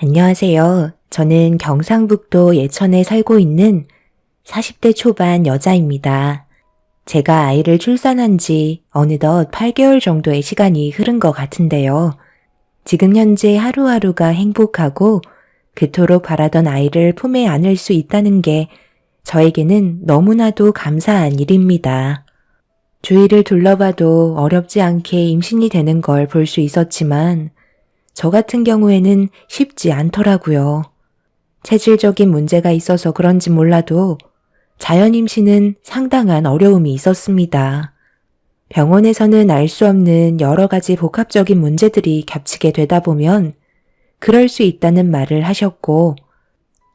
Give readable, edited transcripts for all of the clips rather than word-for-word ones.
안녕하세요. 저는 경상북도 예천에 살고 있는 40대 초반 여자입니다. 제가 아이를 출산한 지 어느덧 8개월 정도의 시간이 흐른 것 같은데요. 지금 현재 하루하루가 행복하고 그토록 바라던 아이를 품에 안을 수 있다는 게 저에게는 너무나도 감사한 일입니다. 주위를 둘러봐도 어렵지 않게 임신이 되는 걸 볼 수 있었지만 저 같은 경우에는 쉽지 않더라고요. 체질적인 문제가 있어서 그런지 몰라도 자연 임신은 상당한 어려움이 있었습니다. 병원에서는 알 수 없는 여러 가지 복합적인 문제들이 겹치게 되다 보면 그럴 수 있다는 말을 하셨고,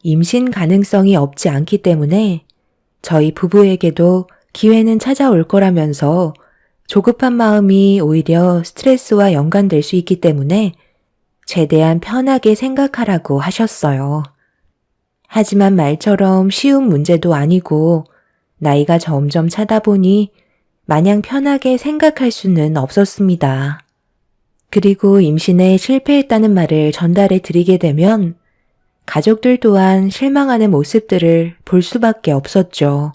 임신 가능성이 없지 않기 때문에 저희 부부에게도 기회는 찾아올 거라면서 조급한 마음이 오히려 스트레스와 연관될 수 있기 때문에 최대한 편하게 생각하라고 하셨어요. 하지만 말처럼 쉬운 문제도 아니고 나이가 점점 차다 보니 마냥 편하게 생각할 수는 없었습니다. 그리고 임신에 실패했다는 말을 전달해 드리게 되면 가족들 또한 실망하는 모습들을 볼 수밖에 없었죠.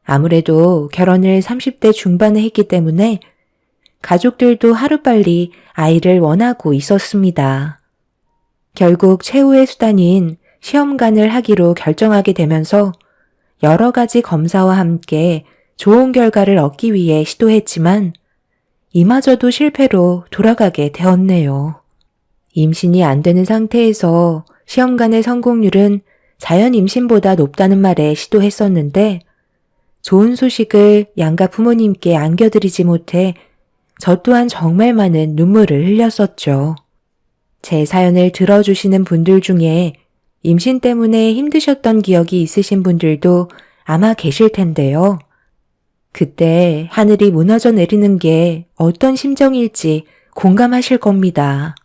아무래도 결혼을 30대 중반에 했기 때문에 가족들도 하루빨리 아이를 원하고 있었습니다. 결국 최후의 수단인 시험관을 하기로 결정하게 되면서 여러 가지 검사와 함께 좋은 결과를 얻기 위해 시도했지만 이마저도 실패로 돌아가게 되었네요. 임신이 안 되는 상태에서 시험관의 성공률은 자연 임신보다 높다는 말에 시도했었는데 좋은 소식을 양가 부모님께 안겨드리지 못해 저 또한 정말 많은 눈물을 흘렸었죠. 제 사연을 들어주시는 분들 중에 임신 때문에 힘드셨던 기억이 있으신 분들도 아마 계실 텐데요. 그때 하늘이 무너져 내리는 게 어떤 심정일지 공감하실 겁니다.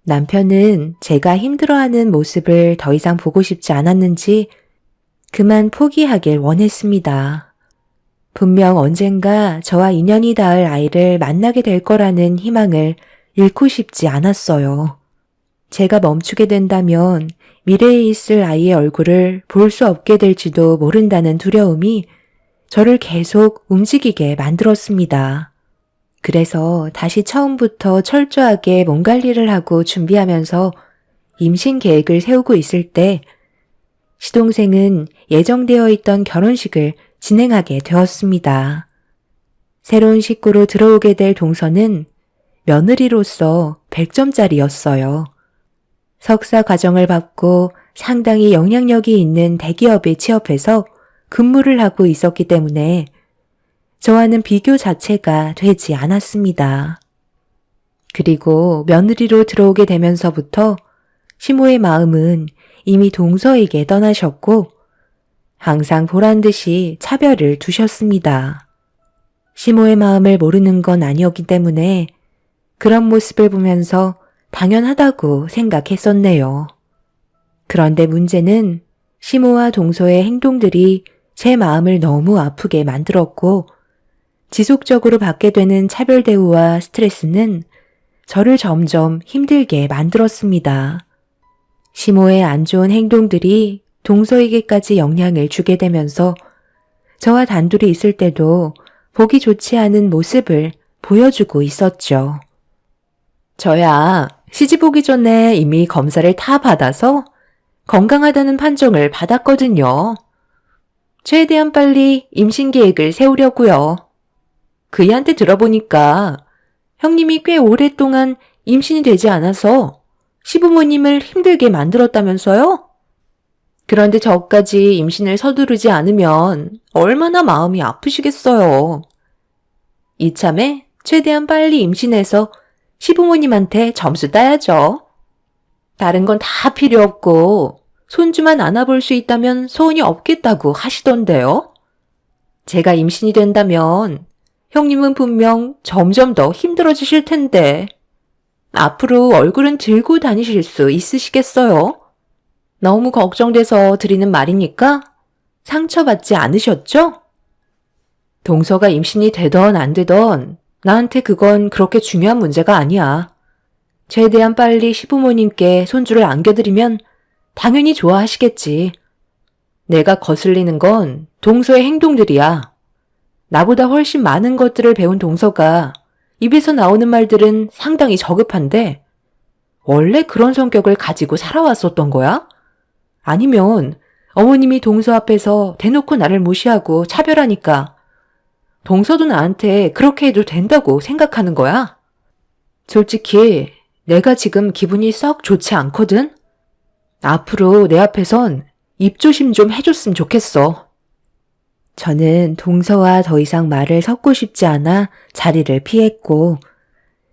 남편은 제가 힘들어하는 모습을 더 이상 보고 싶지 않았는지 그만 포기하길 원했습니다. 분명 언젠가 저와 인연이 닿을 아이를 만나게 될 거라는 희망을 잃고 싶지 않았어요. 제가 멈추게 된다면 미래에 있을 아이의 얼굴을 볼 수 없게 될지도 모른다는 두려움이 저를 계속 움직이게 만들었습니다. 그래서 다시 처음부터 철저하게 몸 관리를 하고 준비하면서 임신 계획을 세우고 있을 때 시동생은 예정되어 있던 결혼식을 진행하게 되었습니다. 새로운 식구로 들어오게 될 동서는 며느리로서 100점짜리였어요. 석사 과정을 받고 상당히 영향력이 있는 대기업에 취업해서 근무를 하고 있었기 때문에 저와는 비교 자체가 되지 않았습니다. 그리고 며느리로 들어오게 되면서부터 시모의 마음은 이미 동서에게 떠나셨고 항상 보란 듯이 차별을 두셨습니다. 시모의 마음을 모르는 건 아니었기 때문에 그런 모습을 보면서 당연하다고 생각했었네요. 그런데 문제는 시모와 동서의 행동들이 제 마음을 너무 아프게 만들었고 지속적으로 받게 되는 차별 대우와 스트레스는 저를 점점 힘들게 만들었습니다. 시모의 안 좋은 행동들이 동서에게까지 영향을 주게 되면서 저와 단둘이 있을 때도 보기 좋지 않은 모습을 보여주고 있었죠. 저야 시집 오기 전에 이미 검사를 다 받아서 건강하다는 판정을 받았거든요. 최대한 빨리 임신 계획을 세우려고요. 그이한테 들어보니까 형님이 꽤 오랫동안 임신이 되지 않아서 시부모님을 힘들게 만들었다면서요? 그런데 저까지 임신을 서두르지 않으면 얼마나 마음이 아프시겠어요. 이참에 최대한 빨리 임신해서 시부모님한테 점수 따야죠. 다른 건 다 필요 없고 손주만 안아볼 수 있다면 소원이 없겠다고 하시던데요. 제가 임신이 된다면 형님은 분명 점점 더 힘들어지실 텐데 앞으로 얼굴은 들고 다니실 수 있으시겠어요? 너무 걱정돼서 드리는 말이니까 상처받지 않으셨죠? 동서가 임신이 되던 안 되던 나한테 그건 그렇게 중요한 문제가 아니야. 최대한 빨리 시부모님께 손주를 안겨드리면 당연히 좋아하시겠지. 내가 거슬리는 건 동서의 행동들이야. 나보다 훨씬 많은 것들을 배운 동서가 입에서 나오는 말들은 상당히 저급한데 원래 그런 성격을 가지고 살아왔었던 거야? 아니면 어머님이 동서 앞에서 대놓고 나를 무시하고 차별하니까 동서도 나한테 그렇게 해도 된다고 생각하는 거야? 솔직히 내가 지금 기분이 썩 좋지 않거든? 앞으로 내 앞에선 입조심 좀 해줬으면 좋겠어. 저는 동서와 더 이상 말을 섞고 싶지 않아 자리를 피했고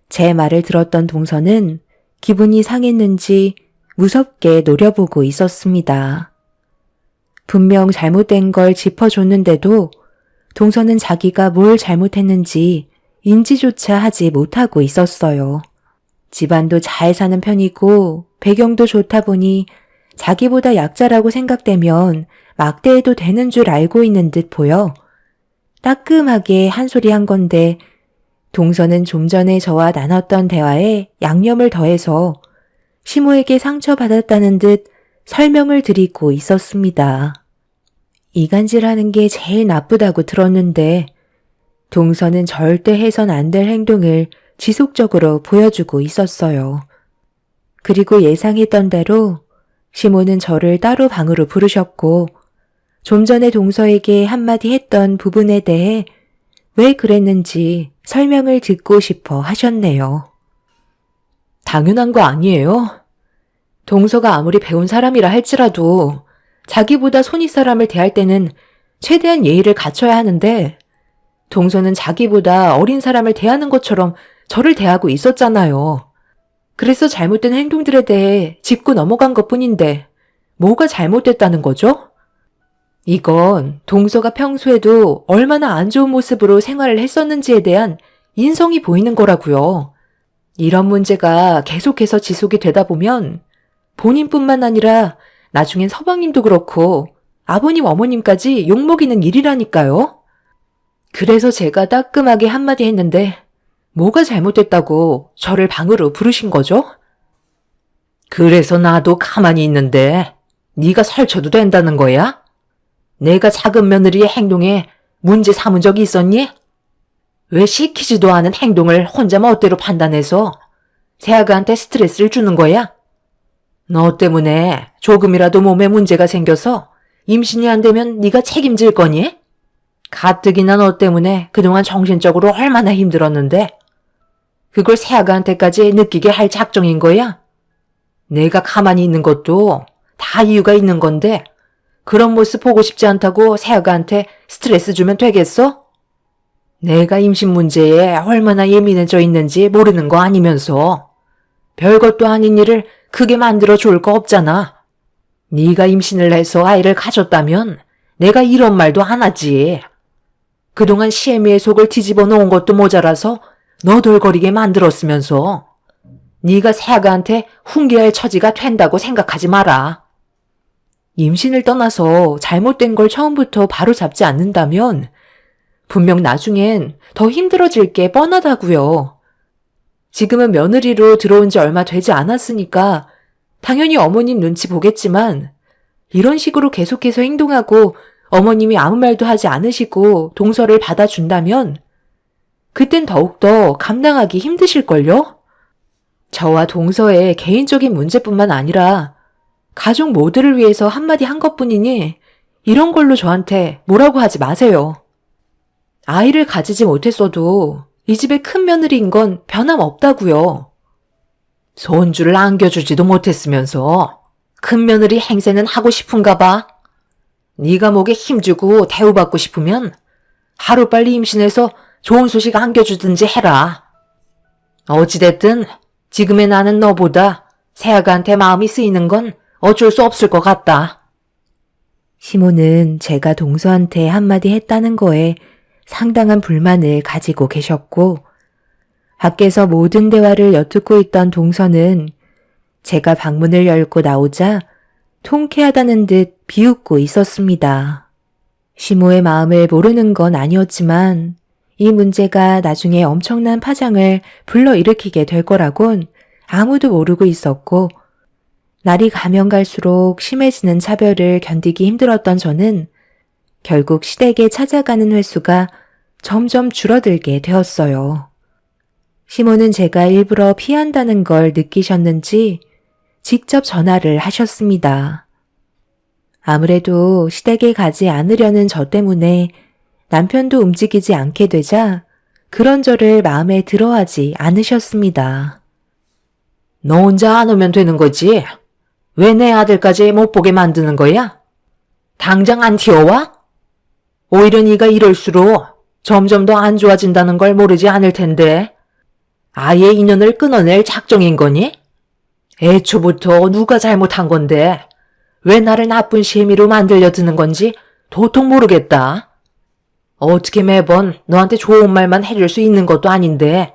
제 말을 들었던 동서는 기분이 상했는지 무섭게 노려보고 있었습니다. 분명 잘못된 걸 짚어줬는데도 동서는 자기가 뭘 잘못했는지 인지조차 하지 못하고 있었어요. 집안도 잘 사는 편이고 배경도 좋다 보니 자기보다 약자라고 생각되면 막대해도 되는 줄 알고 있는 듯 보여 따끔하게 한 소리 한 건데 동서는 좀 전에 저와 나눴던 대화에 양념을 더해서 시모에게 상처받았다는 듯 설명을 드리고 있었습니다. 이간질하는 게 제일 나쁘다고 들었는데 동서는 절대 해선 안 될 행동을 지속적으로 보여주고 있었어요. 그리고 예상했던 대로 시모는 저를 따로 방으로 부르셨고 좀 전에 동서에게 한마디 했던 부분에 대해 왜 그랬는지 설명을 듣고 싶어 하셨네요. 당연한 거 아니에요? 동서가 아무리 배운 사람이라 할지라도 자기보다 손윗 사람을 대할 때는 최대한 예의를 갖춰야 하는데 동서는 자기보다 어린 사람을 대하는 것처럼 저를 대하고 있었잖아요. 그래서 잘못된 행동들에 대해 짚고 넘어간 것뿐인데 뭐가 잘못됐다는 거죠? 이건 동서가 평소에도 얼마나 안 좋은 모습으로 생활을 했었는지에 대한 인성이 보이는 거라고요. 이런 문제가 계속해서 지속이 되다 보면 본인뿐만 아니라 나중엔 서방님도 그렇고 아버님 어머님까지 욕먹이는 일이라니까요. 그래서 제가 따끔하게 한마디 했는데 뭐가 잘못됐다고 저를 방으로 부르신 거죠? 그래서 나도 가만히 있는데 네가 설쳐도 된다는 거야? 내가 작은 며느리의 행동에 문제 삼은 적이 있었니? 왜 시키지도 않은 행동을 혼자 멋대로 판단해서 새아가한테 스트레스를 주는 거야? 너 때문에 조금이라도 몸에 문제가 생겨서 임신이 안 되면 네가 책임질 거니? 가뜩이나 너 때문에 그동안 정신적으로 얼마나 힘들었는데 그걸 새아가한테까지 느끼게 할 작정인 거야? 내가 가만히 있는 것도 다 이유가 있는 건데 그런 모습 보고 싶지 않다고 새아가한테 스트레스 주면 되겠어? 내가 임신 문제에 얼마나 예민해져 있는지 모르는 거 아니면서 별것도 아닌 일을 크게 만들어 줄 거 없잖아. 네가 임신을 해서 아이를 가졌다면 내가 이런 말도 안 하지. 그동안 시애미의 속을 뒤집어 놓은 것도 모자라서 너덜거리게 만들었으면서 네가 새아가한테 훈계할 처지가 된다고 생각하지 마라. 임신을 떠나서 잘못된 걸 처음부터 바로 잡지 않는다면 분명 나중엔 더 힘들어질 게 뻔하다고요. 지금은 며느리로 들어온 지 얼마 되지 않았으니까 당연히 어머님 눈치 보겠지만 이런 식으로 계속해서 행동하고 어머님이 아무 말도 하지 않으시고 동서를 받아준다면 그땐 더욱더 감당하기 힘드실걸요? 저와 동서의 개인적인 문제뿐만 아니라 가족 모두를 위해서 한마디 한 것뿐이니 이런 걸로 저한테 뭐라고 하지 마세요. 아이를 가지지 못했어도 이 집의 큰 며느리인 건 변함없다고요. 손주를 안겨주지도 못했으면서 큰 며느리 행세는 하고 싶은가 봐. 네가 목에 힘주고 대우받고 싶으면 하루빨리 임신해서 좋은 소식 안겨주든지 해라. 어찌됐든 지금의 나는 너보다 새아가한테 마음이 쓰이는 건 어쩔 수 없을 것 같다. 시모는 제가 동서한테 한마디 했다는 거에 상당한 불만을 가지고 계셨고 밖에서 모든 대화를 엿듣고 있던 동서는 제가 방문을 열고 나오자 통쾌하다는 듯 비웃고 있었습니다. 시모의 마음을 모르는 건 아니었지만 이 문제가 나중에 엄청난 파장을 불러일으키게 될 거라곤 아무도 모르고 있었고, 날이 가면 갈수록 심해지는 차별을 견디기 힘들었던 저는 결국 시댁에 찾아가는 횟수가 점점 줄어들게 되었어요. 시모는 제가 일부러 피한다는 걸 느끼셨는지 직접 전화를 하셨습니다. 아무래도 시댁에 가지 않으려는 저 때문에 남편도 움직이지 않게 되자 그런 저를 마음에 들어하지 않으셨습니다. 너 혼자 안 오면 되는 거지? 왜 내 아들까지 못 보게 만드는 거야? 당장 안 튀어와? 오히려 네가 이럴수록 점점 더 안 좋아진다는 걸 모르지 않을 텐데. 아예 인연을 끊어낼 작정인 거니? 애초부터 누가 잘못한 건데 왜 나를 나쁜 시애미로 만들려 드는 건지 도통 모르겠다. 어떻게 매번 너한테 좋은 말만 해줄 수 있는 것도 아닌데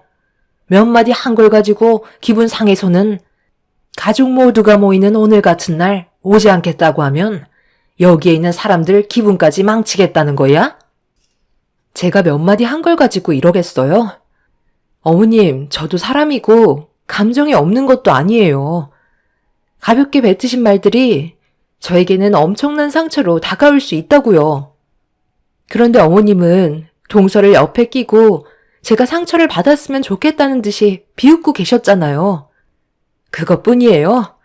몇 마디 한 걸 가지고 기분 상해서는 가족 모두가 모이는 오늘 같은 날 오지 않겠다고 하면 여기에 있는 사람들 기분까지 망치겠다는 거야? 제가 몇 마디 한 걸 가지고 이러겠어요? 어머님, 저도 사람이고 감정이 없는 것도 아니에요. 가볍게 뱉으신 말들이 저에게는 엄청난 상처로 다가올 수 있다고요. 그런데 어머님은 동서를 옆에 끼고 제가 상처를 받았으면 좋겠다는 듯이 비웃고 계셨잖아요. 그것뿐이에요.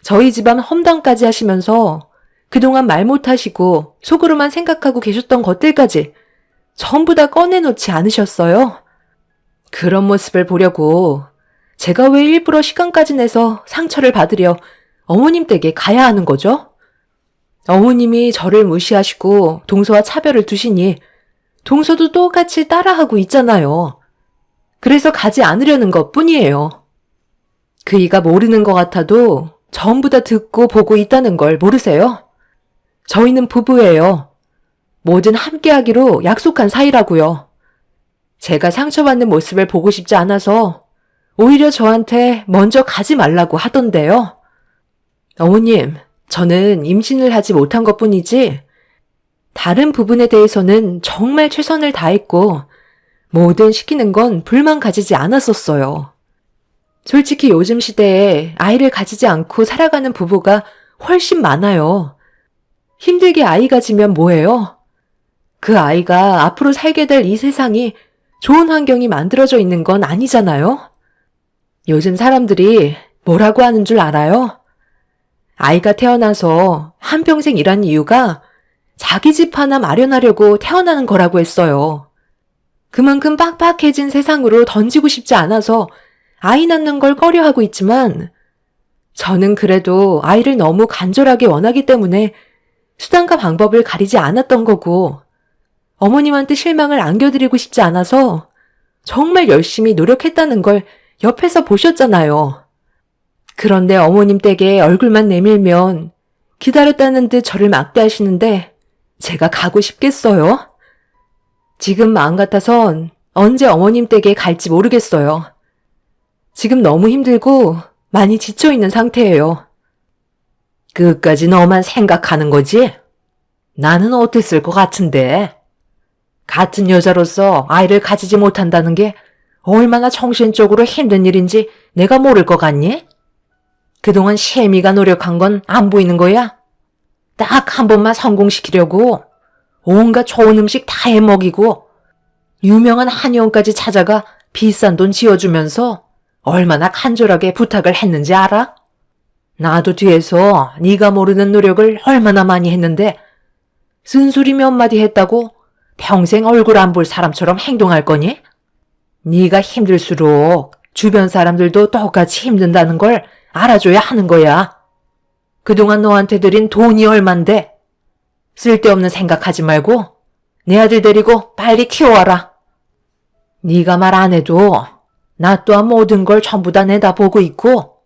저희 집안 험담까지 하시면서 그동안 말 못하시고 속으로만 생각하고 계셨던 것들까지 전부 다 꺼내놓지 않으셨어요? 그런 모습을 보려고 제가 왜 일부러 시간까지 내서 상처를 받으려 어머님 댁에 가야 하는 거죠? 어머님이 저를 무시하시고 동서와 차별을 두시니 동서도 똑같이 따라하고 있잖아요. 그래서 가지 않으려는 것 뿐이에요. 그이가 모르는 것 같아도 전부 다 듣고 보고 있다는 걸 모르세요? 저희는 부부예요. 뭐든 함께하기로 약속한 사이라고요. 제가 상처받는 모습을 보고 싶지 않아서 오히려 저한테 먼저 가지 말라고 하던데요. 어머님, 저는 임신을 하지 못한 것뿐이지 다른 부분에 대해서는 정말 최선을 다했고 뭐든 시키는 건 불만 가지지 않았었어요. 솔직히 요즘 시대에 아이를 가지지 않고 살아가는 부부가 훨씬 많아요. 힘들게 아이 가지면 뭐해요? 그 아이가 앞으로 살게 될 이 세상이 좋은 환경이 만들어져 있는 건 아니잖아요? 요즘 사람들이 뭐라고 하는 줄 알아요? 아이가 태어나서 한평생 일한 이유가 자기 집 하나 마련하려고 태어나는 거라고 했어요. 그만큼 빡빡해진 세상으로 던지고 싶지 않아서 아이 낳는 걸 꺼려하고 있지만 저는 그래도 아이를 너무 간절하게 원하기 때문에 수단과 방법을 가리지 않았던 거고 어머님한테 실망을 안겨드리고 싶지 않아서 정말 열심히 노력했다는 걸 옆에서 보셨잖아요. 그런데 어머님 댁에 얼굴만 내밀면 기다렸다는 듯 저를 막대하시는데 제가 가고 싶겠어요? 지금 마음 같아선 언제 어머님 댁에 갈지 모르겠어요. 지금 너무 힘들고 많이 지쳐있는 상태예요. 끝까지 너만 생각하는 거지? 나는 어땠을 것 같은데. 같은 여자로서 아이를 가지지 못한다는 게 얼마나 정신적으로 힘든 일인지 내가 모를 것 같니? 그동안 시애미가 노력한 건 안 보이는 거야? 딱 한 번만 성공시키려고 온갖 좋은 음식 다 해먹이고 유명한 한의원까지 찾아가 비싼 돈 지어주면서 얼마나 간절하게 부탁을 했는지 알아? 나도 뒤에서 네가 모르는 노력을 얼마나 많이 했는데 쓴소리 몇 마디 했다고 평생 얼굴 안 볼 사람처럼 행동할 거니? 네가 힘들수록 주변 사람들도 똑같이 힘든다는 걸 알아줘야 하는 거야. 그동안 너한테 들인 돈이 얼만데 쓸데없는 생각하지 말고 내 아들 데리고 빨리 키워와라. 네가 말 안 해도 나 또한 모든 걸 전부 다 내다보고 있고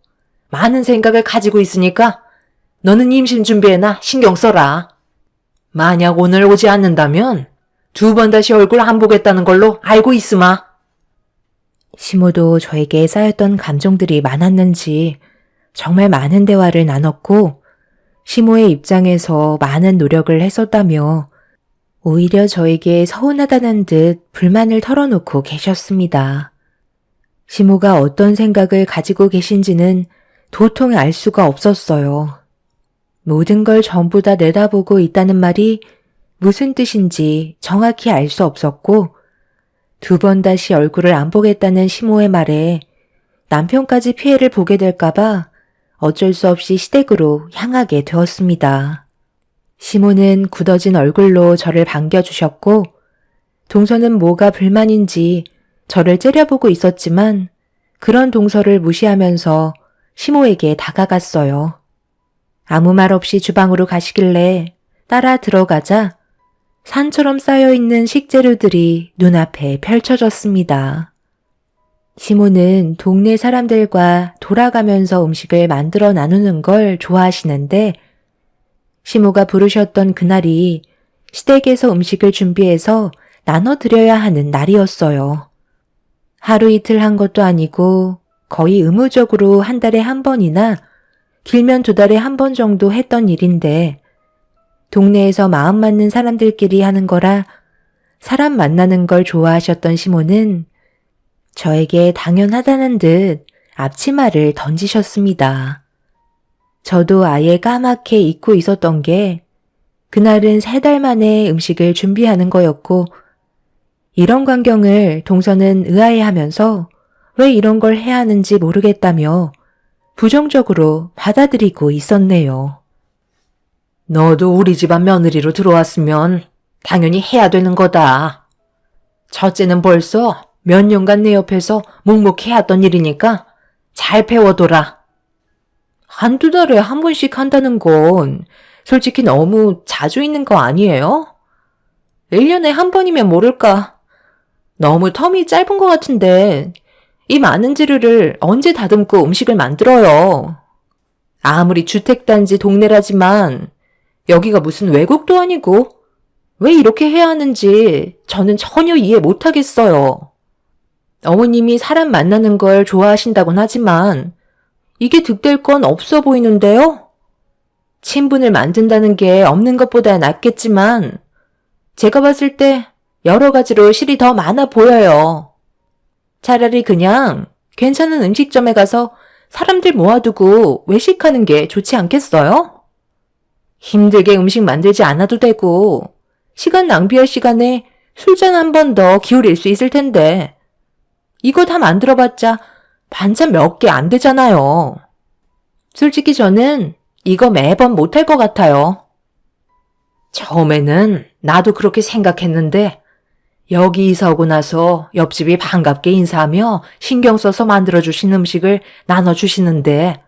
많은 생각을 가지고 있으니까 너는 임신 준비에나 신경 써라. 만약 오늘 오지 않는다면 2번 다시 얼굴 안 보겠다는 걸로 알고 있으마. 시모도 저에게 쌓였던 감정들이 많았는지 정말 많은 대화를 나눴고 시모의 입장에서 많은 노력을 했었다며 오히려 저에게 서운하다는 듯 불만을 털어놓고 계셨습니다. 시모가 어떤 생각을 가지고 계신지는 도통 알 수가 없었어요. 모든 걸 전부 다 내다보고 있다는 말이 무슨 뜻인지 정확히 알 수 없었고, 2번 다시 얼굴을 안 보겠다는 시모의 말에 남편까지 피해를 보게 될까봐 어쩔 수 없이 시댁으로 향하게 되었습니다. 시모는 굳어진 얼굴로 저를 반겨주셨고, 동서는 뭐가 불만인지 저를 째려보고 있었지만 그런 동서를 무시하면서 시모에게 다가갔어요. 아무 말 없이 주방으로 가시길래 따라 들어가자 산처럼 쌓여있는 식재료들이 눈앞에 펼쳐졌습니다. 시모는 동네 사람들과 돌아가면서 음식을 만들어 나누는 걸 좋아하시는데, 시모가 부르셨던 그날이 시댁에서 음식을 준비해서 나눠드려야 하는 날이었어요. 하루 이틀 한 것도 아니고 거의 의무적으로 한 달에 한 번이나 길면 2달에 한 번 정도 했던 일인데, 동네에서 마음 맞는 사람들끼리 하는 거라 사람 만나는 걸 좋아하셨던 시모는 저에게 당연하다는 듯 앞치마를 던지셨습니다. 저도 아예 까맣게 잊고 있었던 게 그날은 3달 만에 음식을 준비하는 거였고, 이런 광경을 동서는 의아해하면서 왜 이런 걸 해야 하는지 모르겠다며 부정적으로 받아들이고 있었네요. 너도 우리 집안 며느리로 들어왔으면 당연히 해야 되는 거다. 첫째는 벌써 몇 년간 내 옆에서 묵묵해왔던 일이니까 잘 배워둬라. 1-2달에 한 번씩 한다는 건 솔직히 너무 자주 있는 거 아니에요? 1년에 한 번이면 모를까. 너무 텀이 짧은 것 같은데 이 많은 재료를 언제 다듬고 음식을 만들어요. 아무리 주택단지 동네라지만 여기가 무슨 외국도 아니고 왜 이렇게 해야 하는지 저는 전혀 이해 못하겠어요. 어머님이 사람 만나는 걸 좋아하신다곤 하지만 이게 득될 건 없어 보이는데요? 친분을 만든다는 게 없는 것보다 낫겠지만 제가 봤을 때 여러 가지로 실이 더 많아 보여요. 차라리 그냥 괜찮은 음식점에 가서 사람들 모아두고 외식하는 게 좋지 않겠어요? 힘들게 음식 만들지 않아도 되고 시간 낭비할 시간에 술잔 한 번 더 기울일 수 있을 텐데 이거 다 만들어봤자 반찬 몇 개 안 되잖아요. 솔직히 저는 이거 매번 못할 것 같아요. 처음에는 나도 그렇게 생각했는데 여기 이사 오고 나서 옆집이 반갑게 인사하며 신경 써서 만들어주신 음식을 나눠주시는데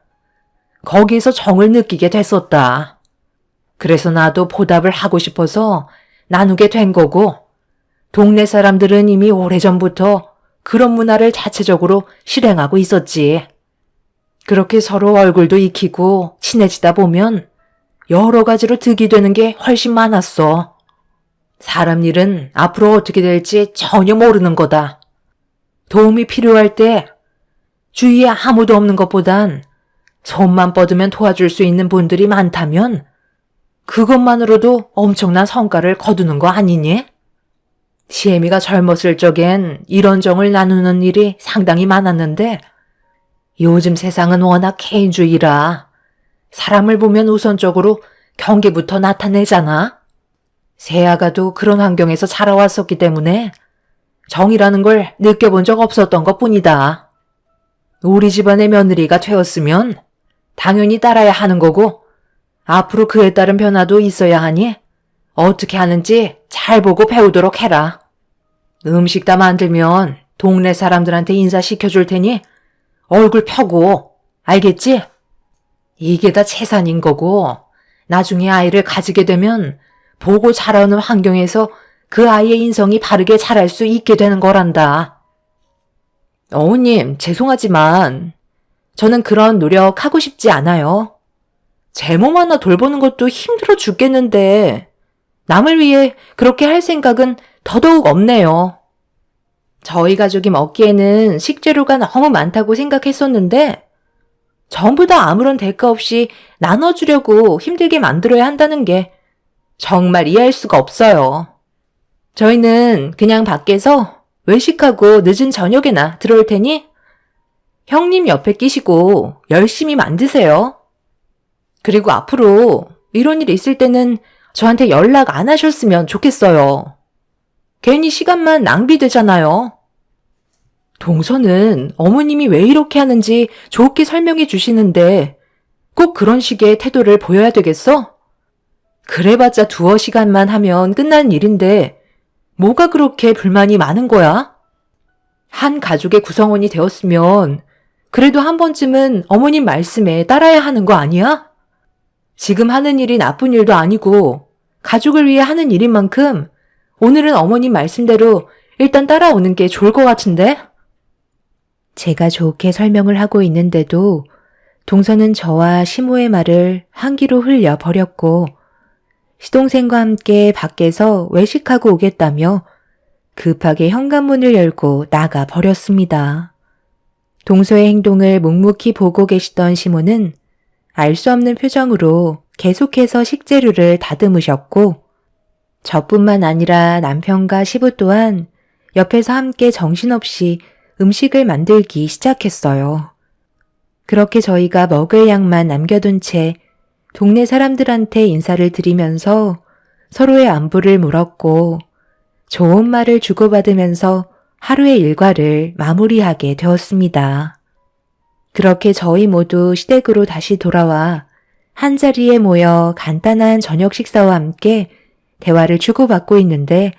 거기에서 정을 느끼게 됐었다. 그래서 나도 보답을 하고 싶어서 나누게 된 거고, 동네 사람들은 이미 오래전부터 그런 문화를 자체적으로 실행하고 있었지. 그렇게 서로 얼굴도 익히고 친해지다 보면 여러 가지로 득이 되는 게 훨씬 많았어. 사람 일은 앞으로 어떻게 될지 전혀 모르는 거다. 도움이 필요할 때 주위에 아무도 없는 것보단 손만 뻗으면 도와줄 수 있는 분들이 많다면 그것만으로도 엄청난 성과를 거두는 거 아니니? 시애미가 젊었을 적엔 이런 정을 나누는 일이 상당히 많았는데 요즘 세상은 워낙 개인주의라 사람을 보면 우선적으로 경계부터 나타내잖아. 새아가도 그런 환경에서 자라왔었기 때문에 정이라는 걸 느껴본 적 없었던 것뿐이다. 우리 집안의 며느리가 되었으면 당연히 따라야 하는 거고 앞으로 그에 따른 변화도 있어야 하니 어떻게 하는지 잘 보고 배우도록 해라. 음식 다 만들면 동네 사람들한테 인사시켜줄 테니 얼굴 펴고, 알겠지? 이게 다 재산인 거고 나중에 아이를 가지게 되면 보고 자라는 환경에서 그 아이의 인성이 바르게 자랄 수 있게 되는 거란다. 어머님, 죄송하지만 저는 그런 노력하고 싶지 않아요. 제 몸 하나 돌보는 것도 힘들어 죽겠는데 남을 위해 그렇게 할 생각은 더더욱 없네요. 저희 가족이 먹기에는 식재료가 너무 많다고 생각했었는데 전부 다 아무런 대가 없이 나눠주려고 힘들게 만들어야 한다는 게 정말 이해할 수가 없어요. 저희는 그냥 밖에서 외식하고 늦은 저녁에나 들어올 테니 형님 옆에 끼시고 열심히 만드세요. 그리고 앞으로 이런 일 있을 때는 저한테 연락 안 하셨으면 좋겠어요. 괜히 시간만 낭비되잖아요. 동서는 어머님이 왜 이렇게 하는지 좋게 설명해 주시는데 꼭 그런 식의 태도를 보여야 되겠어? 그래봤자 두어 시간만 하면 끝난 일인데 뭐가 그렇게 불만이 많은 거야? 한 가족의 구성원이 되었으면 그래도 한 번쯤은 어머님 말씀에 따라야 하는 거 아니야? 지금 하는 일이 나쁜 일도 아니고 가족을 위해 하는 일인 만큼 오늘은 어머님 말씀대로 일단 따라오는 게 좋을 것 같은데? 제가 좋게 설명을 하고 있는데도 동서는 저와 시모의 말을 한 귀로 흘려 버렸고 시동생과 함께 밖에서 외식하고 오겠다며 급하게 현관문을 열고 나가 버렸습니다. 동서의 행동을 묵묵히 보고 계시던 시모는 알 수 없는 표정으로 계속해서 식재료를 다듬으셨고 저뿐만 아니라 남편과 시부 또한 옆에서 함께 정신없이 음식을 만들기 시작했어요. 그렇게 저희가 먹을 양만 남겨둔 채 동네 사람들한테 인사를 드리면서 서로의 안부를 물었고 좋은 말을 주고받으면서 하루의 일과를 마무리하게 되었습니다. 그렇게 저희 모두 시댁으로 다시 돌아와 한자리에 모여 간단한 저녁 식사와 함께 대화를 주고받고 있는데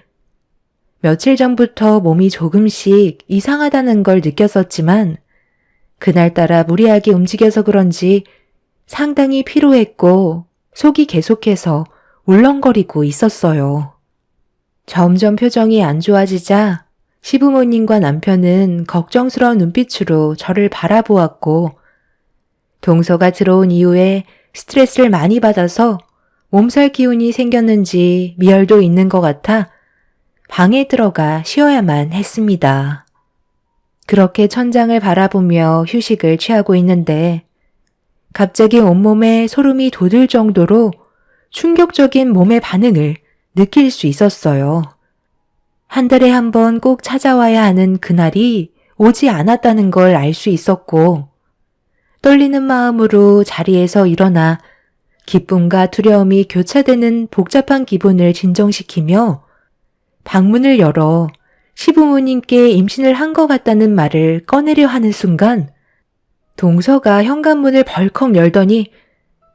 며칠 전부터 몸이 조금씩 이상하다는 걸 느꼈었지만 그날따라 무리하게 움직여서 그런지 상당히 피로했고 속이 계속해서 울렁거리고 있었어요. 점점 표정이 안 좋아지자 시부모님과 남편은 걱정스러운 눈빛으로 저를 바라보았고 동서가 들어온 이후에 스트레스를 많이 받아서 몸살 기운이 생겼는지 미열도 있는 것 같아 방에 들어가 쉬어야만 했습니다. 그렇게 천장을 바라보며 휴식을 취하고 있는데 갑자기 온몸에 소름이 돋을 정도로 충격적인 몸의 반응을 느낄 수 있었어요. 한 달에 한 번 꼭 찾아와야 하는 그날이 오지 않았다는 걸 알 수 있었고 떨리는 마음으로 자리에서 일어나 기쁨과 두려움이 교차되는 복잡한 기분을 진정시키며 방문을 열어 시부모님께 임신을 한 것 같다는 말을 꺼내려 하는 순간 동서가 현관문을 벌컥 열더니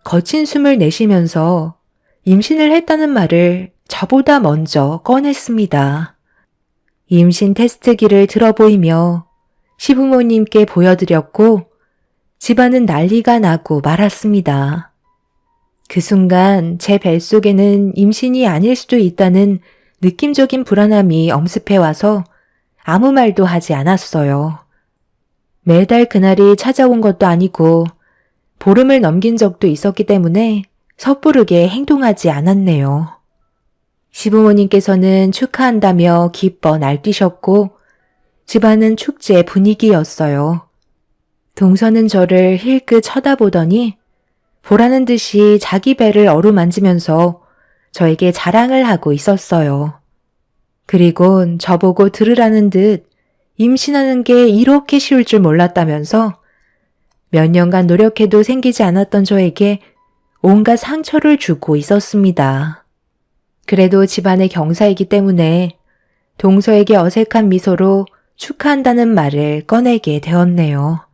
거친 숨을 내쉬면서 임신을 했다는 말을 저보다 먼저 꺼냈습니다. 임신 테스트기를 들어보이며 시부모님께 보여드렸고 집안은 난리가 나고 말았습니다. 그 순간 제 뱃속에는 임신이 아닐 수도 있다는 느낌적인 불안함이 엄습해와서 아무 말도 하지 않았어요. 매달 그날이 찾아온 것도 아니고 보름을 넘긴 적도 있었기 때문에 섣부르게 행동하지 않았네요. 시부모님께서는 축하한다며 기뻐 날뛰셨고 집안은 축제 분위기였어요. 동서는 저를 힐끗 쳐다보더니 보라는 듯이 자기 배를 어루만지면서 저에게 자랑을 하고 있었어요. 그리곤 저보고 들으라는 듯 임신하는 게 이렇게 쉬울 줄 몰랐다면서 몇 년간 노력해도 생기지 않았던 저에게 온갖 상처를 주고 있었습니다. 그래도 집안의 경사이기 때문에 동서에게 어색한 미소로 축하한다는 말을 꺼내게 되었네요.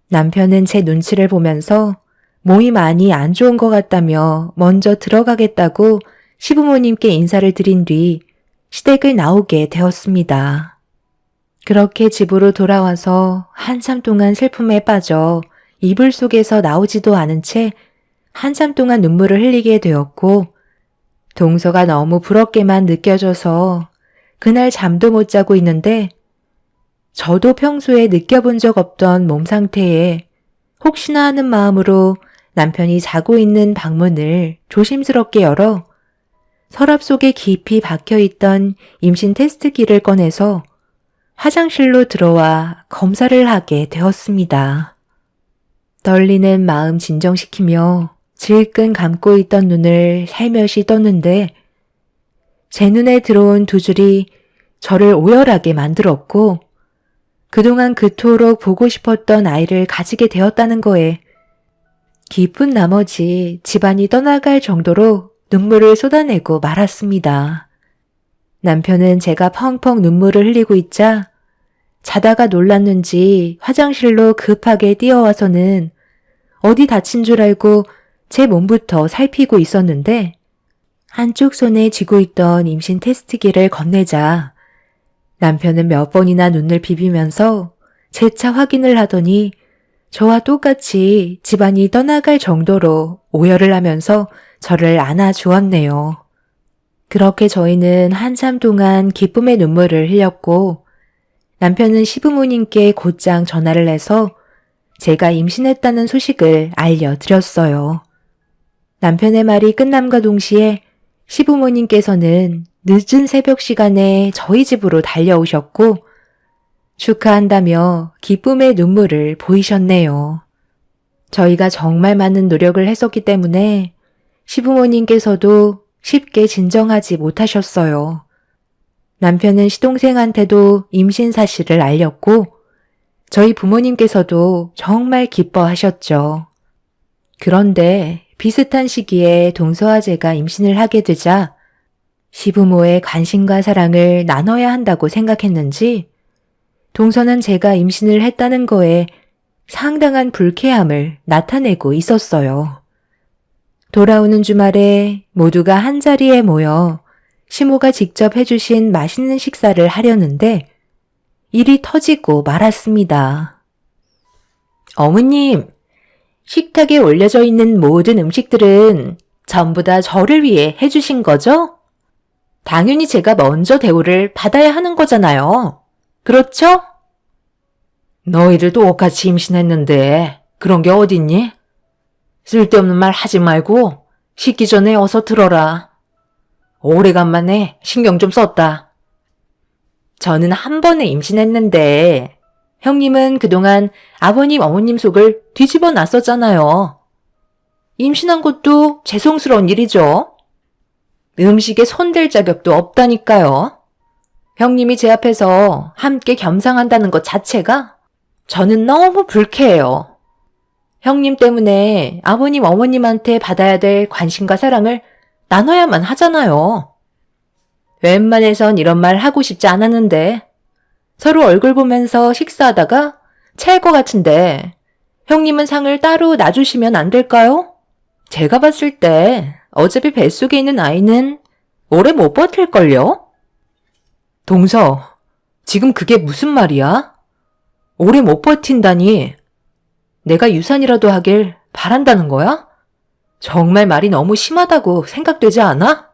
남편은 제 눈치를 보면서 몸이 많이 안 좋은 것 같다며 먼저 들어가겠다고 시부모님께 인사를 드린 뒤 시댁을 나오게 되었습니다. 그렇게 집으로 돌아와서 한참 동안 슬픔에 빠져 이불 속에서 나오지도 않은 채 한참 동안 눈물을 흘리게 되었고 동서가 너무 부럽게만 느껴져서 그날 잠도 못 자고 있는데 저도 평소에 느껴본 적 없던 몸 상태에 혹시나 하는 마음으로 남편이 자고 있는 방문을 조심스럽게 열어 서랍 속에 깊이 박혀있던 임신 테스트기를 꺼내서 화장실로 들어와 검사를 하게 되었습니다. 떨리는 마음 진정시키며 질끈 감고 있던 눈을 살며시 떴는데 제 눈에 들어온 두 줄이 저를 오열하게 만들었고 그동안 그토록 보고 싶었던 아이를 가지게 되었다는 거에 기쁜 나머지 집안이 떠나갈 정도로 눈물을 쏟아내고 말았습니다. 남편은 제가 펑펑 눈물을 흘리고 있자 자다가 놀랐는지 화장실로 급하게 뛰어와서는 어디 다친 줄 알고 제 몸부터 살피고 있었는데 한쪽 손에 쥐고 있던 임신 테스트기를 건네자 남편은 몇 번이나 눈을 비비면서 재차 확인을 하더니 저와 똑같이 집안이 떠나갈 정도로 오열을 하면서 저를 안아주었네요. 그렇게 저희는 한참 동안 기쁨의 눈물을 흘렸고 남편은 시부모님께 곧장 전화를 해서 제가 임신했다는 소식을 알려드렸어요. 남편의 말이 끝남과 동시에 시부모님께서는 늦은 새벽 시간에 저희 집으로 달려오셨고 축하한다며 기쁨의 눈물을 보이셨네요. 저희가 정말 많은 노력을 했었기 때문에 시부모님께서도 쉽게 진정하지 못하셨어요. 남편은 시동생한테도 임신 사실을 알렸고 저희 부모님께서도 정말 기뻐하셨죠. 그런데 비슷한 시기에 동서와 제가 임신을 하게 되자 시부모의 관심과 사랑을 나눠야 한다고 생각했는지 동서는 제가 임신을 했다는 거에 상당한 불쾌함을 나타내고 있었어요. 돌아오는 주말에 모두가 한자리에 모여 시모가 직접 해주신 맛있는 식사를 하려는데 일이 터지고 말았습니다. 어머님, 식탁에 올려져 있는 모든 음식들은 전부 다 저를 위해 해주신 거죠? 당연히 제가 먼저 대우를 받아야 하는 거잖아요. 그렇죠? 너희들 똑같이 임신했는데 그런 게 어딨니? 쓸데없는 말 하지 말고 식기 전에 어서 들어라. 오래간만에 신경 좀 썼다. 저는 한 번에 임신했는데 형님은 그동안 아버님, 어머님 속을 뒤집어 놨었잖아요. 임신한 것도 죄송스러운 일이죠. 음식에 손댈 자격도 없다니까요. 형님이 제 앞에서 함께 겸상한다는 것 자체가 저는 너무 불쾌해요. 형님 때문에 아버님, 어머님한테 받아야 될 관심과 사랑을 나눠야만 하잖아요. 웬만해선 이런 말 하고 싶지 않았는데 서로 얼굴 보면서 식사하다가 체할 것 같은데 형님은 상을 따로 놔주시면 안 될까요? 제가 봤을 때 어차피 뱃속에 있는 아이는 오래 못 버틸걸요? 동서, 지금 그게 무슨 말이야? 오래 못 버틴다니 내가 유산이라도 하길 바란다는 거야? 정말 말이 너무 심하다고 생각되지 않아?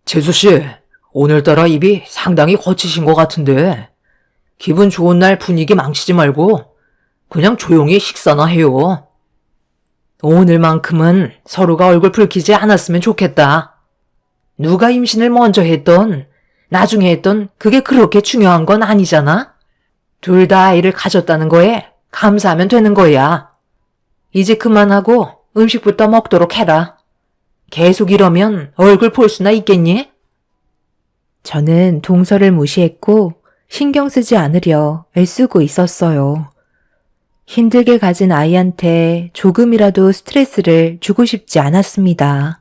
재수씨, 오늘따라 입이 상당히 거치신 것 같은데 기분 좋은 날 분위기 망치지 말고 그냥 조용히 식사나 해요. 오늘만큼은 서로가 얼굴 붉히지 않았으면 좋겠다. 누가 임신을 먼저 했던 나중에 했던 그게 그렇게 중요한 건 아니잖아. 둘 다 아이를 가졌다는 거에 감사하면 되는 거야. 이제 그만하고 음식부터 먹도록 해라. 계속 이러면 얼굴 볼 수나 있겠니? 저는 동서를 무시했고 신경 쓰지 않으려 애쓰고 있었어요. 힘들게 가진 아이한테 조금이라도 스트레스를 주고 싶지 않았습니다.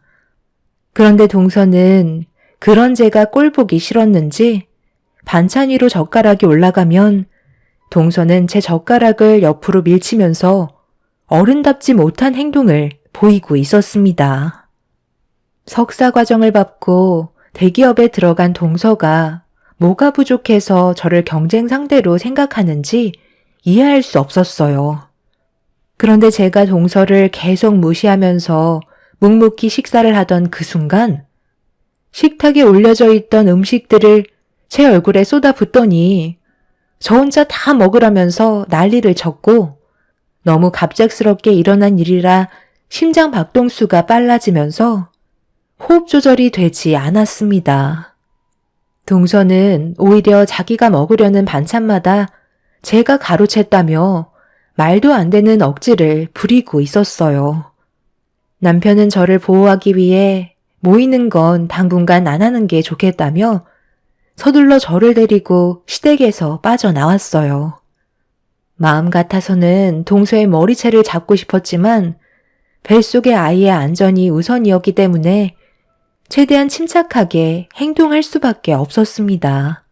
그런데 동서는 그런 제가 꼴보기 싫었는지 반찬 위로 젓가락이 올라가면 동서는 제 젓가락을 옆으로 밀치면서 어른답지 못한 행동을 보이고 있었습니다. 석사 과정을 밟고 대기업에 들어간 동서가 뭐가 부족해서 저를 경쟁 상대로 생각하는지 이해할 수 없었어요. 그런데 제가 동서를 계속 무시하면서 묵묵히 식사를 하던 그 순간 식탁에 올려져 있던 음식들을 제 얼굴에 쏟아붓더니 저 혼자 다 먹으라면서 난리를 쳤고 너무 갑작스럽게 일어난 일이라 심장 박동수가 빨라지면서 호흡 조절이 되지 않았습니다. 동서는 오히려 자기가 먹으려는 반찬마다 제가 가로챘다며 말도 안 되는 억지를 부리고 있었어요. 남편은 저를 보호하기 위해 모이는 건 당분간 안 하는 게 좋겠다며 서둘러 저를 데리고 시댁에서 빠져나왔어요. 마음 같아서는 동서의 머리채를 잡고 싶었지만 뱃속의 아이의 안전이 우선이었기 때문에 최대한 침착하게 행동할 수밖에 없었습니다.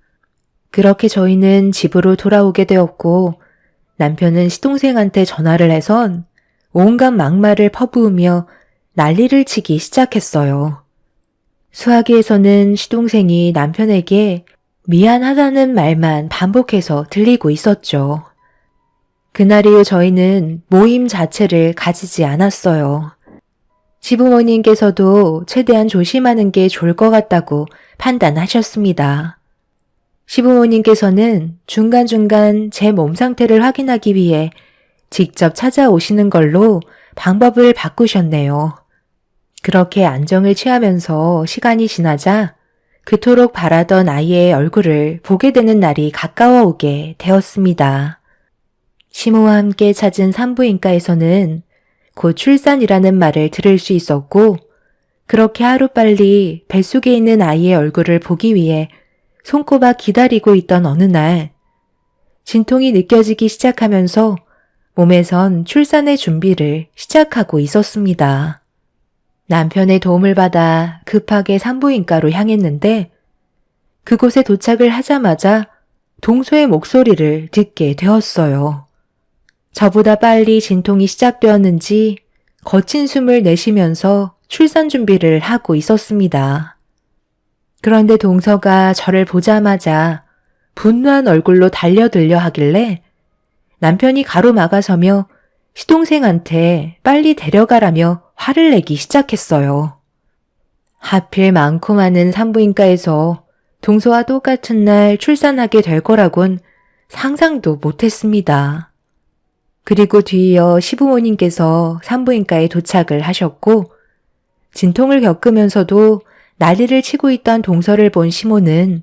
그렇게 저희는 집으로 돌아오게 되었고 남편은 시동생한테 전화를 해선 온갖 막말을 퍼부으며 난리를 치기 시작했어요. 수화기에서는 시동생이 남편에게 미안하다는 말만 반복해서 들리고 있었죠. 그날 이후 저희는 모임 자체를 가지지 않았어요. 시부모님께서도 최대한 조심하는 게 좋을 것 같다고 판단하셨습니다. 시부모님께서는 중간중간 제 몸 상태를 확인하기 위해 직접 찾아오시는 걸로 방법을 바꾸셨네요. 그렇게 안정을 취하면서 시간이 지나자 그토록 바라던 아이의 얼굴을 보게 되는 날이 가까워 오게 되었습니다. 시모와 함께 찾은 산부인과에서는 곧 출산이라는 말을 들을 수 있었고 그렇게 하루빨리 뱃속에 있는 아이의 얼굴을 보기 위해 손꼽아 기다리고 있던 어느 날 진통이 느껴지기 시작하면서 몸에선 출산의 준비를 시작하고 있었습니다. 남편의 도움을 받아 급하게 산부인과로 향했는데 그곳에 도착을 하자마자 동서의 목소리를 듣게 되었어요. 저보다 빨리 진통이 시작되었는지 거친 숨을 내쉬면서 출산 준비를 하고 있었습니다. 그런데 동서가 저를 보자마자 분노한 얼굴로 달려들려 하길래 남편이 가로막아서며 시동생한테 빨리 데려가라며 화를 내기 시작했어요. 하필 많고 많은 산부인과에서 동서와 똑같은 날 출산하게 될 거라곤 상상도 못했습니다. 그리고 뒤이어 시부모님께서 산부인과에 도착을 하셨고 진통을 겪으면서도 난리를 치고 있던 동서를 본 시모는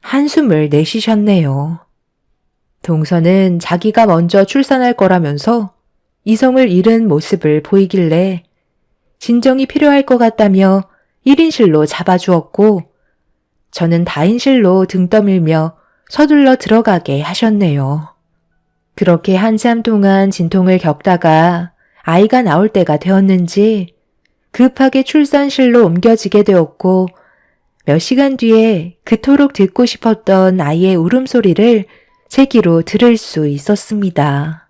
한숨을 내쉬셨네요. 동서는 자기가 먼저 출산할 거라면서 이성을 잃은 모습을 보이길래 진정이 필요할 것 같다며 1인실로 잡아주었고 저는 다인실로 등 떠밀며 서둘러 들어가게 하셨네요. 그렇게 한참 동안 진통을 겪다가 아이가 나올 때가 되었는지 급하게 출산실로 옮겨지게 되었고 몇 시간 뒤에 그토록 듣고 싶었던 아이의 울음소리를 제 귀로 들을 수 있었습니다.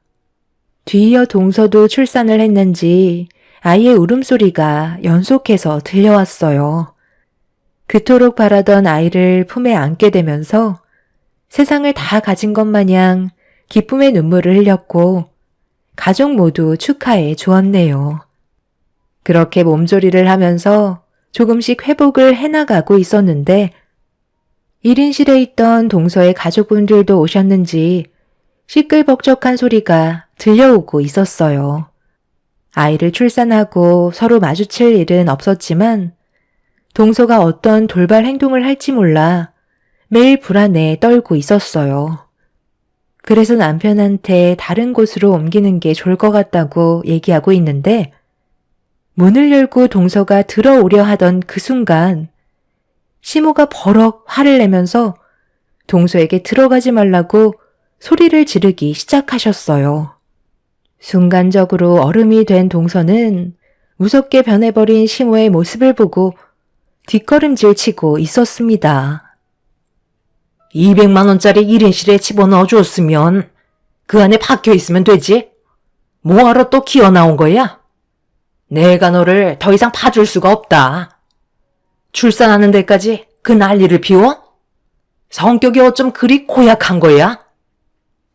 뒤이어 동서도 출산을 했는지 아이의 울음소리가 연속해서 들려왔어요. 그토록 바라던 아이를 품에 안게 되면서 세상을 다 가진 것 마냥 기쁨의 눈물을 흘렸고 가족 모두 축하해 주었네요. 그렇게 몸조리를 하면서 조금씩 회복을 해나가고 있었는데 1인실에 있던 동서의 가족분들도 오셨는지 시끌벅적한 소리가 들려오고 있었어요. 아이를 출산하고 서로 마주칠 일은 없었지만 동서가 어떤 돌발 행동을 할지 몰라 매일 불안에 떨고 있었어요. 그래서 남편한테 다른 곳으로 옮기는 게 좋을 것 같다고 얘기하고 있는데 문을 열고 동서가 들어오려 하던 그 순간 시모가 버럭 화를 내면서 동서에게 들어가지 말라고 소리를 지르기 시작하셨어요. 순간적으로 얼음이 된 동서는 무섭게 변해버린 시모의 모습을 보고 뒷걸음질 치고 있었습니다. 200만 원짜리 1인실에 집어넣어 줬으면 그 안에 박혀 있으면 되지. 뭐하러 또 기어 나온 거야? 내가 너를 더 이상 봐줄 수가 없다. 출산하는 데까지 그 난리를 피워? 성격이 어쩜 그리 고약한 거야?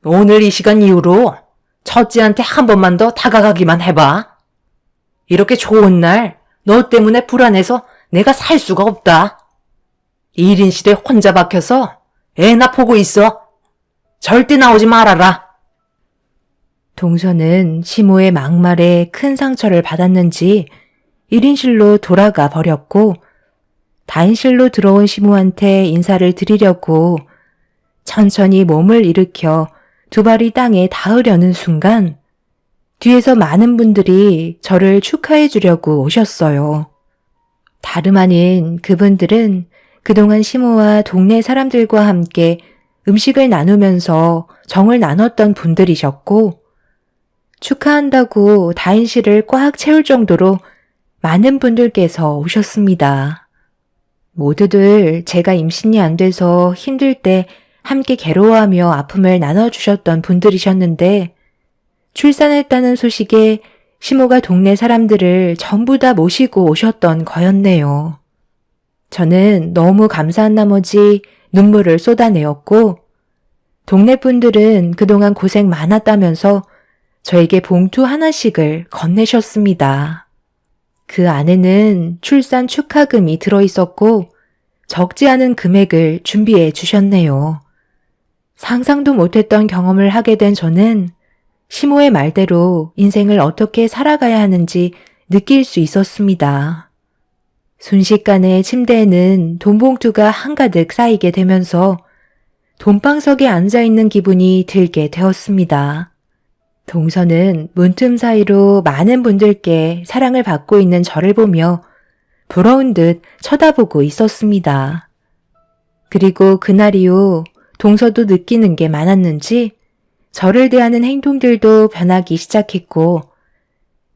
오늘 이 시간 이후로 첫째한테 한 번만 더 다가가기만 해봐. 이렇게 좋은 날 너 때문에 불안해서 내가 살 수가 없다. 1인실에 혼자 박혀서 애나 보고 있어. 절대 나오지 말아라. 동서는 시모의 막말에 큰 상처를 받았는지 1인실로 돌아가 버렸고 다인실로 들어온 시모한테 인사를 드리려고 천천히 몸을 일으켜 두 발이 땅에 닿으려는 순간 뒤에서 많은 분들이 저를 축하해 주려고 오셨어요. 다름 아닌 그분들은 그동안 시모와 동네 사람들과 함께 음식을 나누면서 정을 나눴던 분들이셨고, 축하한다고 다인실을 꽉 채울 정도로 많은 분들께서 오셨습니다. 모두들 제가 임신이 안 돼서 힘들 때 함께 괴로워하며 아픔을 나눠주셨던 분들이셨는데, 출산했다는 소식에 시모가 동네 사람들을 전부 다 모시고 오셨던 거였네요. 저는 너무 감사한 나머지 눈물을 쏟아내었고, 동네 분들은 그동안 고생 많았다면서 저에게 봉투 하나씩을 건네셨습니다. 그 안에는 출산 축하금이 들어있었고 적지 않은 금액을 준비해 주셨네요. 상상도 못했던 경험을 하게 된 저는 시모의 말대로 인생을 어떻게 살아가야 하는지 느낄 수 있었습니다. 순식간에 침대에는 돈봉투가 한가득 쌓이게 되면서 돈방석에 앉아있는 기분이 들게 되었습니다. 동서는 문틈 사이로 많은 분들께 사랑을 받고 있는 저를 보며 부러운 듯 쳐다보고 있었습니다. 그리고 그날 이후 동서도 느끼는 게 많았는지 저를 대하는 행동들도 변하기 시작했고,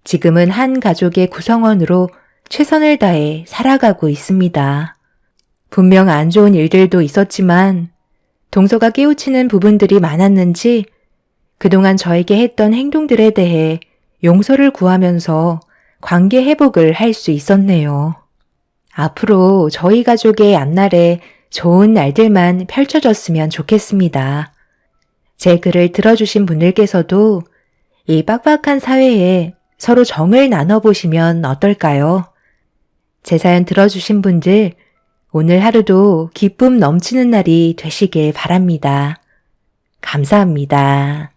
지금은 한 가족의 구성원으로 최선을 다해 살아가고 있습니다. 분명 안 좋은 일들도 있었지만 동서가 깨우치는 부분들이 많았는지 그동안 저에게 했던 행동들에 대해 용서를 구하면서 관계 회복을 할 수 있었네요. 앞으로 저희 가족의 앞날에 좋은 날들만 펼쳐졌으면 좋겠습니다. 제 글을 들어주신 분들께서도 이 빡빡한 사회에 서로 정을 나눠보시면 어떨까요? 제 사연 들어주신 분들, 오늘 하루도 기쁨 넘치는 날이 되시길 바랍니다. 감사합니다.